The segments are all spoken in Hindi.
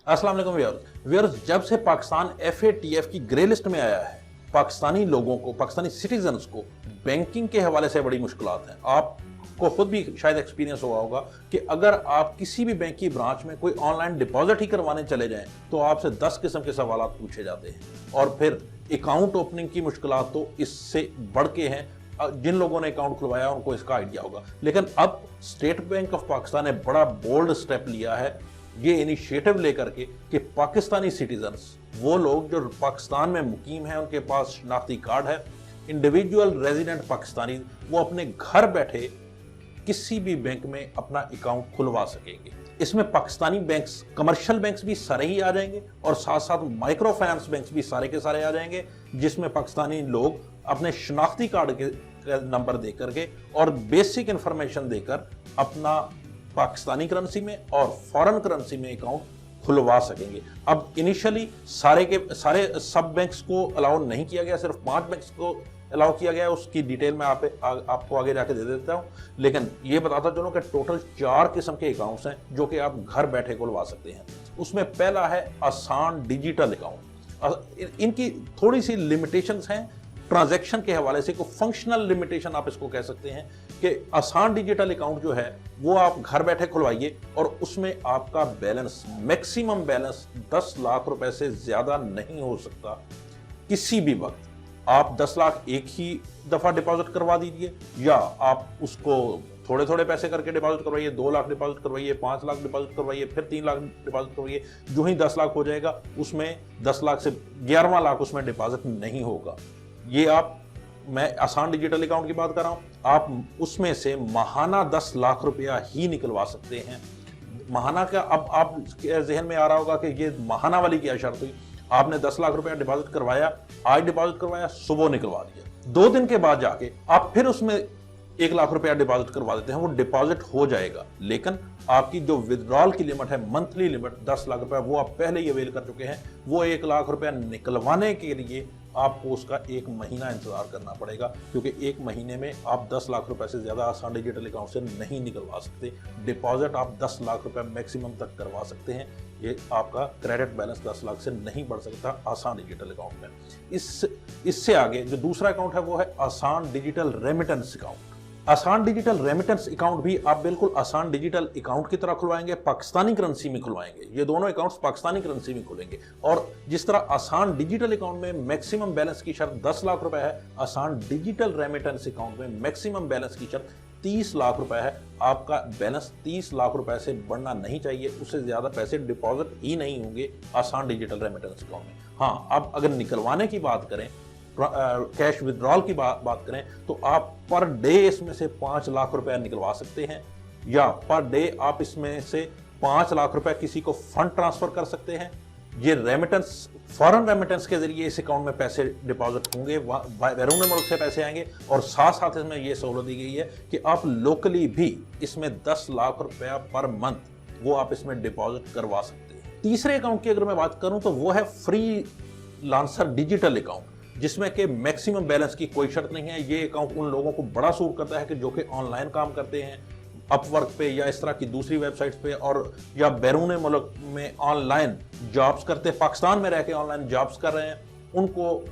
अस्सलाम वालेकुम व्यूअर्स, जब से पाकिस्तान FATF की ग्रे लिस्ट में आया है, पाकिस्तानी लोगों को, पाकिस्तानी सिटीजन्स को बैंकिंग के हवाले से बड़ी मुश्किलात हैं। आपको खुद भी शायद एक्सपीरियंस हुआ होगा कि अगर आप किसी भी बैंक की ब्रांच में कोई ऑनलाइन डिपॉजिट ही करवाने चले जाएं तो आपसे 10 किस्म के सवाल पूछे जाते हैं और फिर अकाउंट ओपनिंग की मुश्किलात तो इससे बढ़ के हैं। जिन लोगों ने अकाउंट खुलवाया उनको इसका आइडिया होगा, लेकिन अब स्टेट बैंक ऑफ पाकिस्तान ने बड़ा बोल्ड स्टेप लिया है ये इनिशिएटिव लेकर के कि पाकिस्तानी सिटीजन्स, वो लोग जो पाकिस्तान में मुकीम हैं, उनके पास शनाख्ती कार्ड है, इंडिविजुअल रेजिडेंट पाकिस्तानी, वो अपने घर बैठे किसी भी बैंक में अपना अकाउंट खुलवा सकेंगे। इसमें पाकिस्तानी बैंक्स, कमर्शियल बैंक्स भी सारे ही आ जाएंगे और साथ साथ माइक्रो फाइनेंस बैंक्स भी सारे के सारे आ जाएंगे, जिसमें पाकिस्तानी लोग अपने शनाख्ती कार्ड के नंबर दे करके और बेसिक इंफॉर्मेशन देकर अपना पाकिस्तानी करेंसी में और फॉरेन करेंसी में अकाउंट खुलवा सकेंगे। अब इनिशियली सारे के सारे सब बैंक्स को अलाउ नहीं किया गया, सिर्फ 5 बैंक्स को अलाउ किया गया है। उसकी डिटेल मैं आपको आगे जाके दे देता हूं, लेकिन ये बताता चलूं कि टोटल 4 किस्म के अकाउंट्स हैं जो कि आप घर बैठे खुलवा सकते हैं। उसमें पहला है आसान डिजिटल अकाउंट। इनकी थोड़ी सी लिमिटेशंस हैं ट्रांजैक्शन के हवाले से, को फंक्शनल लिमिटेशन आप इसको कह सकते हैं कि आसान डिजिटल अकाउंट जो है वो आप घर बैठे खुलवाइए और उसमें आपका बैलेंस, मैक्सिमम बैलेंस 10 लाख रुपए से ज्यादा नहीं हो सकता। किसी भी वक्त आप 10 लाख एक ही दफा डिपॉजिट करवा दीजिए या आप उसको थोड़े थोड़े पैसे करके डिपॉजिट करवाइए, 2 लाख डिपॉजिट करवाइए, 5 लाख डिपॉजिट करवाइए, फिर 3 लाख डिपॉजिट करवाइए। जो ही 10 लाख हो जाएगा उसमें 10 लाख से 11वां लाख उसमें डिपॉजिट नहीं होगा। ये मैं आसान डिजिटल अकाउंट की बात कर रहा हूं। आप उसमें से माहाना 10 लाख रुपया ही निकलवा सकते हैं। माहाना का अब आप जहन में आ रहा होगा कि ये माहाना वाली क्या शर्त हुई। आपने 10 लाख रुपया डिपॉजिट करवाया, आज डिपॉजिट करवाया, सुबह निकलवा दिया, 2 दिन के बाद जाके आप फिर उसमें 1 लाख रुपया डिपॉजिट करवा देते हैं, वो डिपॉजिट हो जाएगा, लेकिन आपकी जो विड्रॉल की लिमिट है, मंथली लिमिट 10 लाख रुपया, वो आप पहले ही अवेल कर चुके हैं। वो 1 लाख रुपया निकलवाने के लिए आपको उसका 1 महीना इंतजार करना पड़ेगा, क्योंकि 1 महीने में आप 10 लाख रुपए से ज्यादा आसान डिजिटल अकाउंट से नहीं निकलवा सकते। डिपॉजिट आप 10 लाख रुपए मैक्सिमम तक करवा सकते हैं। ये आपका क्रेडिट बैलेंस 10 लाख से नहीं बढ़ सकता आसान डिजिटल अकाउंट में। इससे आगे जो दूसरा अकाउंट है वो है आसान डिजिटल रेमिटेंस अकाउंट। आसान डिजिटल रेमिटेंस अकाउंट भी आप बिल्कुल आसान डिजिटल अकाउंट की तरह खुलवाएंगे, पाकिस्तानी करेंसी में खुलवाएंगे। ये दोनों अकाउंट्स पाकिस्तानी करेंसी में खुलेंगे और जिस तरह आसान डिजिटल अकाउंट में मैक्सिमम बैलेंस की शर्त 10 लाख रुपए है, आसान डिजिटल रेमिटेंस अकाउंट में मैक्सिमम बैलेंस की शर्त 30 लाख रुपए है। आपका बैलेंस 30 लाख रुपए से बढ़ना नहीं चाहिए, उससे ज्यादा पैसे डिपॉजिट ही नहीं होंगे आसान डिजिटल रेमिटेंस अकाउंट में। हाँ, आप अगर निकलवाने की बात करें, कैश विड्रॉल की बात करें, तो आप पर डे इसमें से 5 लाख रुपए निकलवा सकते हैं या पर डे आप इसमें से 5 लाख रुपए किसी को फंड ट्रांसफर कर सकते हैं। ये रेमिटेंस, फॉरेन रेमिटेंस के जरिए इस अकाउंट में पैसे डिपॉजिट होंगे, बैरून मुल्क से पैसे आएंगे और साथ साथ इसमें यह सहूलत दी गई है कि आप लोकली भी इसमें 10 लाख रुपया पर मंथ वो आप इसमें डिपॉजिट करवा सकते हैं। तीसरे अकाउंट की अगर मैं बात करूं तो वो है फ्री लांसर डिजिटल अकाउंट, जिसमें कि मैक्सिमम बैलेंस की कोई शर्त नहीं है। ये अकाउंट उन लोगों को बड़ा सूट करता है कि जो कि ऑनलाइन काम करते हैं, अपवर्क पे या इस तरह की दूसरी वेबसाइट्स पे, और या बैरून मुल्क में ऑनलाइन जॉब्स करते, पाकिस्तान में रह के ऑनलाइन जॉब्स कर रहे हैं, उनको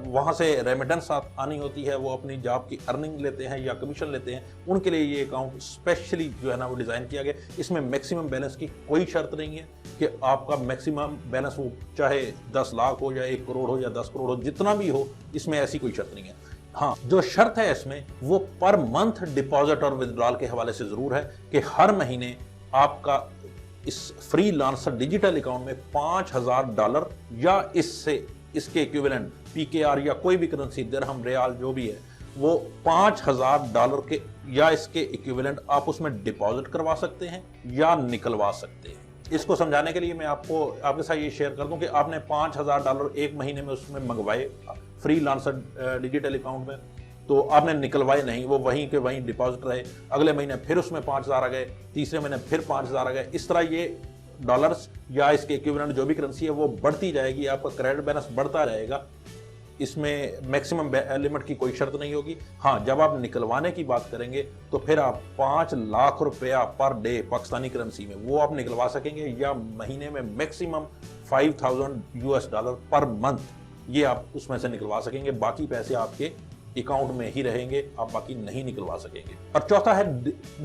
वहाँ से रेमिटेंस आनी होती है, वो अपनी जॉब की अर्निंग लेते हैं या कमीशन लेते हैं, उनके लिए ये अकाउंट स्पेशली जो है ना वो डिज़ाइन किया गया। इसमें मैक्सिमम बैलेंस की कोई शर्त नहीं है कि आपका मैक्सिमम बैलेंस वो चाहे 10 लाख हो या 1 करोड़ हो या 10 करोड़ हो, जितना भी हो, इसमें ऐसी कोई शर्त नहीं है। हाँ, जो शर्त है इसमें वो पर मंथ डिपॉजिट और विड्रॉल के हवाले से ज़रूर है कि हर महीने आपका इस फ्री लांसर डिजिटल अकाउंट में $5000 या इसके इक्विवेलेंट PKR या कोई भी करेंसी, दिरहम, रियाल जो भी है, वो $5000 के या इसके इक्विवेलेंट आप उसमें डिपॉजिट करवा सकते हैं या निकलवा सकते हैं। इसको समझाने के लिए मैं आपके साथ ये शेयर कर दूं कि आपने $5000 1 महीने में उसमें मंगवाए फ्री लांसर डिजिटल अकाउंट में, तो आपने निकलवाए नहीं, वो वहीं के वहीं डिपॉजिट रहे। अगले महीने फिर उसमें 5000 आ गए, तीसरे महीने फिर 5000 आ गए। इस तरह ये डॉलर्स या इसके इक्विवेलेंट जो भी करेंसी है वो बढ़ती जाएगी, आपका क्रेडिट बैलेंस बढ़ता रहेगा। इसमें मैक्सिमम लिमिट की कोई शर्त नहीं होगी। हाँ, जब आप निकलवाने की बात करेंगे तो फिर आप 5 लाख रुपया पर डे पाकिस्तानी करेंसी में वो आप निकलवा सकेंगे, या महीने में मैक्सिमम $5,000 पर मंथ ये आप उसमें से निकलवा सकेंगे। बाकी पैसे आपके अकाउंट में ही रहेंगे, आप बाकी नहीं निकलवा सकेंगे। और चौथा है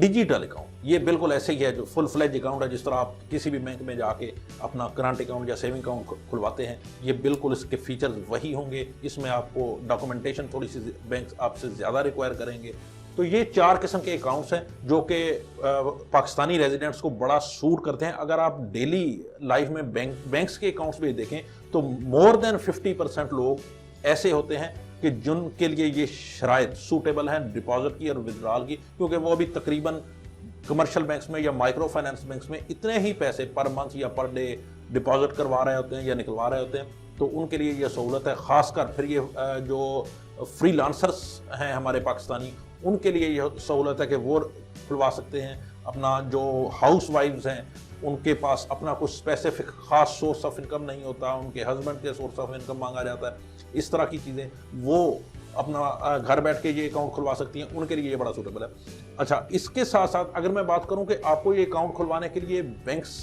डिजिटल अकाउंट। ये बिल्कुल ऐसे ही है जो फुल फ्लेज अकाउंट है, जिस तरह आप किसी भी बैंक में जाके अपना करंट अकाउंट या सेविंग अकाउंट खुलवाते हैं, ये बिल्कुल इसके फीचर्स वही होंगे। इसमें आपको डॉक्यूमेंटेशन थोड़ी सी बैंक आपसे ज़्यादा रिक्वायर करेंगे। तो ये 4 किस्म के अकाउंट्स हैं जो कि पाकिस्तानी रेजिडेंट्स को बड़ा सूट करते हैं। अगर आप डेली लाइफ में बैंक्स के अकाउंट्स भी देखें तो मोर देन 50% लोग ऐसे होते हैं कि जिनके लिए ये शराइत सूटेबल हैं डिपॉजिट की और विड्रॉल की, क्योंकि वो अभी तकरीबन कमर्शियल बैंक्स में या माइक्रो फाइनेंस बैंक्स में इतने ही पैसे पर मंथ या पर डे डिपॉजिट करवा रहे होते हैं या निकलवा रहे होते हैं, तो उनके लिए ये सहूलत है। ख़ासकर फिर ये जो फ्रीलांसर्स हैं हमारे पाकिस्तानी, उनके लिए ये सहूलत है कि वो खुलवा सकते हैं। अपना जो हाउस वाइफ्स हैं उनके पास अपना कुछ स्पेसिफिक खास सोर्स ऑफ इनकम नहीं होता, उनके हस्बैंड के सोर्स ऑफ इनकम मांगा जाता है, इस तरह की चीज़ें वो अपना घर बैठ के ये अकाउंट खुलवा सकती हैं, उनके लिए ये बड़ा सूटेबल है। अच्छा, इसके साथ साथ अगर मैं बात करूं कि आपको ये अकाउंट खुलवाने के लिए बैंक्स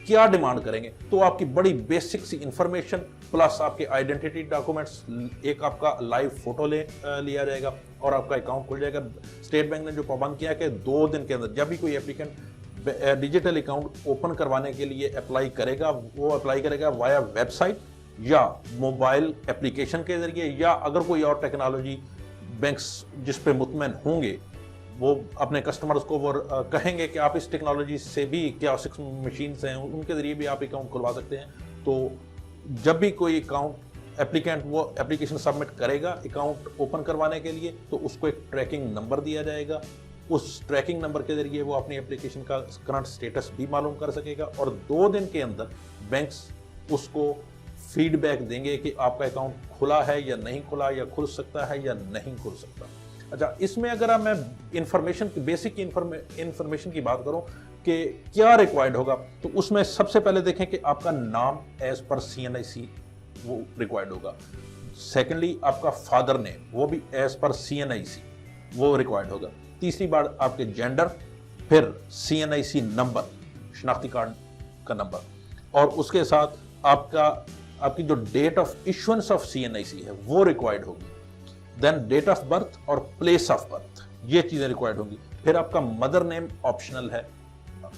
क्या डिमांड करेंगे, तो आपकी बड़ी बेसिक सी इंफॉर्मेशन प्लस आपके आइडेंटिटी डॉक्यूमेंट्स, एक आपका लाइव फोटो लिया जाएगा और आपका अकाउंट खुल जाएगा। स्टेट बैंक ने जो पाबंद किया है कि 2 दिन के अंदर जब भी कोई एप्लीकेंट डिजिटल अकाउंट ओपन करवाने के लिए अप्लाई करेगा, वो अप्लाई करेगा वाया वेबसाइट या मोबाइल एप्लीकेशन के जरिए, या अगर कोई और टेक्नोलॉजी बैंक्स जिस पे मुतमईन होंगे वो अपने कस्टमर्स को वो कहेंगे कि आप इस टेक्नोलॉजी से भी कियोस्क मशीन्स हैं उनके जरिए भी आप अकाउंट खुलवा सकते हैं। तो जब भी कोई अकाउंट एप्लीकेंट वो एप्लीकेशन सबमिट करेगा अकाउंट ओपन करवाने के लिए, तो उसको एक ट्रैकिंग नंबर दिया जाएगा। उस ट्रैकिंग नंबर के जरिए वो अपनी एप्लीकेशन का करंट स्टेटस भी मालूम कर सकेगा और 2 दिन के अंदर बैंक्स उसको फीडबैक देंगे कि आपका अकाउंट खुला है या नहीं खुला, या खुल सकता है या नहीं खुल सकता। अच्छा, इसमें अगर मैं इंफॉर्मेशन की बेसिक इंफॉर्मेशन की बात करूं कि क्या रिक्वायर्ड होगा, तो उसमें सबसे पहले देखें कि आपका नाम एज पर CNIC वो रिक्वायर्ड होगा। सेकेंडली आपका फादर नेम, वो भी एज पर CNIC वो रिक्वायर्ड होगा। तीसरी बार आपके जेंडर, फिर CNIC नंबर, शनाख्ती कार्ड का नंबर, और उसके साथ आपकी जो date of issuance of CNIC है वो रिक्वायर्ड होगी। देन डेट ऑफ बर्थ और प्लेस ऑफ बर्थ, ये चीज़ें रिक्वायर्ड होंगी। फिर आपका मदर नेम ऑप्शनल है,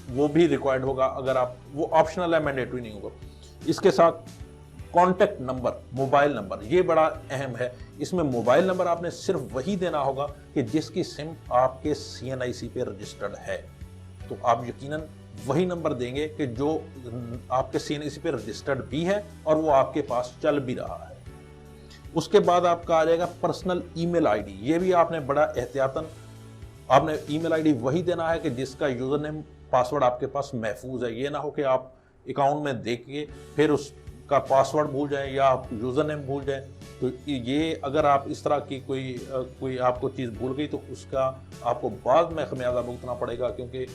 वो भी रिक्वायर्ड होगा। अगर आप वो ऑप्शनल है, मैंडेटरी नहीं होगा। इसके साथ कॉन्टैक्ट नंबर, मोबाइल नंबर, ये बड़ा अहम है। इसमें मोबाइल नंबर आपने सिर्फ वही देना होगा कि जिसकी सिम आपके CNIC पे रजिस्टर्ड है। तो आप यकीनन वही नंबर देंगे कि जो आपके CNIC पे रजिस्टर्ड भी है और वो आपके पास चल भी रहा है। उसके बाद आपका आ जाएगा पर्सनल ईमेल आईडी। ये भी आपने बड़ा एहतियातन आपने ईमेल आईडी वही देना है कि जिसका यूजर नेम पासवर्ड आपके पास महफूज है। ये ना हो कि आप अकाउंट में देखिए फिर उसका पासवर्ड भूल जाएं या आप यूजर नेम भूल जाएं। तो ये अगर आप इस तरह की कोई आपको चीज़ भूल गई तो उसका आपको बाद में खमियाजा भुगतना पड़ेगा, क्योंकि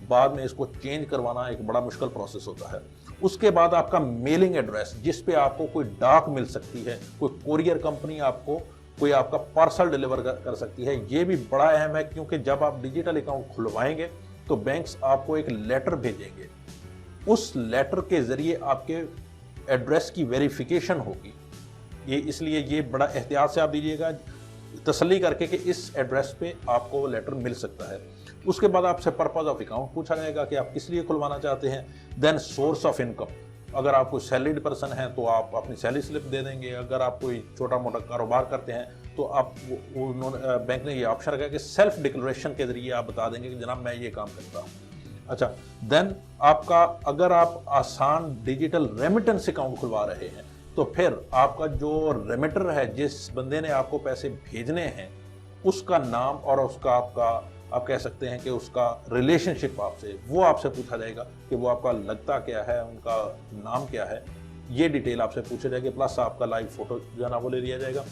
बाद में इसको चेंज करवाना एक बड़ा मुश्किल प्रोसेस होता है। उसके बाद आपका मेलिंग एड्रेस, जिस पे आपको कोई डाक मिल सकती है, कोई कोरियर कंपनी आपको कोई आपका पार्सल डिलीवर कर सकती है। ये भी बड़ा अहम है, क्योंकि जब आप डिजिटल अकाउंट खुलवाएंगे तो बैंक्स आपको एक लेटर भेजेंगे। उस लेटर के जरिए आपके एड्रेस की वेरिफिकेशन होगी। ये इसलिए ये बड़ा एहतियात से आप दीजिएगा, तसल्ली करके कि इस एड्रेस पे आपको वो लेटर मिल सकता है। उसके बाद आपसे पर्पज ऑफ अकाउंट पूछा जाएगा कि आप किस लिए खुलवाना चाहते हैं। देन सोर्स ऑफ इनकम, अगर आप कोई सैलरीड पर्सन हैं तो आप अपनी सैलरी स्लिप दे देंगे। अगर आप कोई छोटा मोटा कारोबार करते हैं तो आप बैंक ने ये ऑप्शन रखा है कि सेल्फ डिक्लेरेशन के जरिए आप बता देंगे कि जनाब मैं ये काम करता हूँ। अच्छा, देन आपका अगर आप आसान डिजिटल रेमिटेंस अकाउंट खुलवा रहे हैं तो फिर आपका जो रेमिटर है, जिस बंदे ने आपको पैसे भेजने हैं, उसका नाम और उसका आप कह सकते हैं कि उसका रिलेशनशिप आपसे, वो आपसे पूछा जाएगा कि वो आपका लगता क्या है, उनका नाम क्या है, ये डिटेल आपसे पूछे जाएगी। प्लस आपका लाइव फोटो जो है ना वो ले लिया जाएगा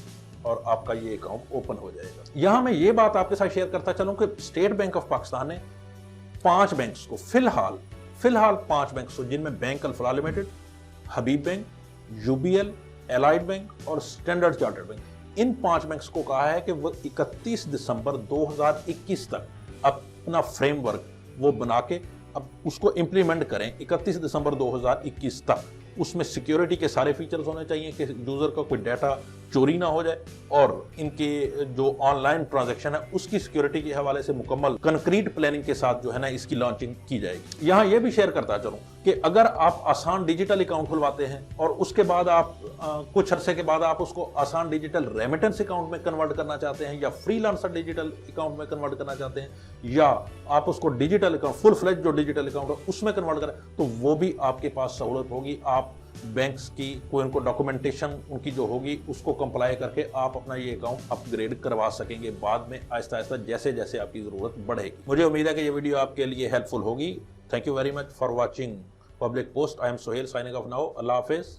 और आपका ये अकाउंट ओपन हो जाएगा। यहाँ मैं ये बात आपके साथ शेयर करता चलूँ कि स्टेट बैंक ऑफ पाकिस्तान ने 5 बैंक्स को फिलहाल 5 बैंक्स को, जिनमें बैंक अल फलाह लिमिटेड, हबीब बैंक, UBL, एलाइड बैंक और स्टैंडर्ड चार्टर्ड बैंक, इन 5 बैंक्स को कहा है कि वो 31 दिसंबर 2021 तक अपना फ्रेमवर्क वो बना के अब उसको इम्प्लीमेंट करें 31 दिसंबर 2021 तक। उसमें सिक्योरिटी के सारे फीचर्स होने चाहिए कि यूजर का कोई डाटा चोरी ना हो जाए, और इनके जो ऑनलाइन ट्रांजैक्शन है उसकी सिक्योरिटी के हवाले से मुकम्मल कंक्रीट प्लानिंग के साथ जो है ना इसकी लॉन्चिंग की जाएगी। यहाँ ये भी शेयर करता चलूं कि अगर आप आसान डिजिटल अकाउंट खुलवाते हैं और उसके बाद आप कुछ अरसे के बाद आप उसको आसान डिजिटल रेमिटेंस अकाउंट में कन्वर्ट करना चाहते हैं, या फ्रीलांसर डिजिटल अकाउंट में कन्वर्ट करना चाहते हैं, या आप उसको डिजिटल अकाउंट फुल फ्लेज जो डिजिटल अकाउंट है उसमें कन्वर्ट करें, तो वो भी आपके पास सहूलत होगी। आप बैंक्स की कोई उनको डॉक्यूमेंटेशन उनकी जो होगी उसको कंप्लाई करके आप अपना ये अकाउंट अपग्रेड करवा सकेंगे बाद में आहिस्ता आहिस्ता जैसे जैसे आपकी जरूरत बढ़ेगी। मुझे उम्मीद है कि ये वीडियो आपके लिए हेल्पफुल होगी। Thank you very much for watching public post. I am Sohail signing off now. Allah Hafiz.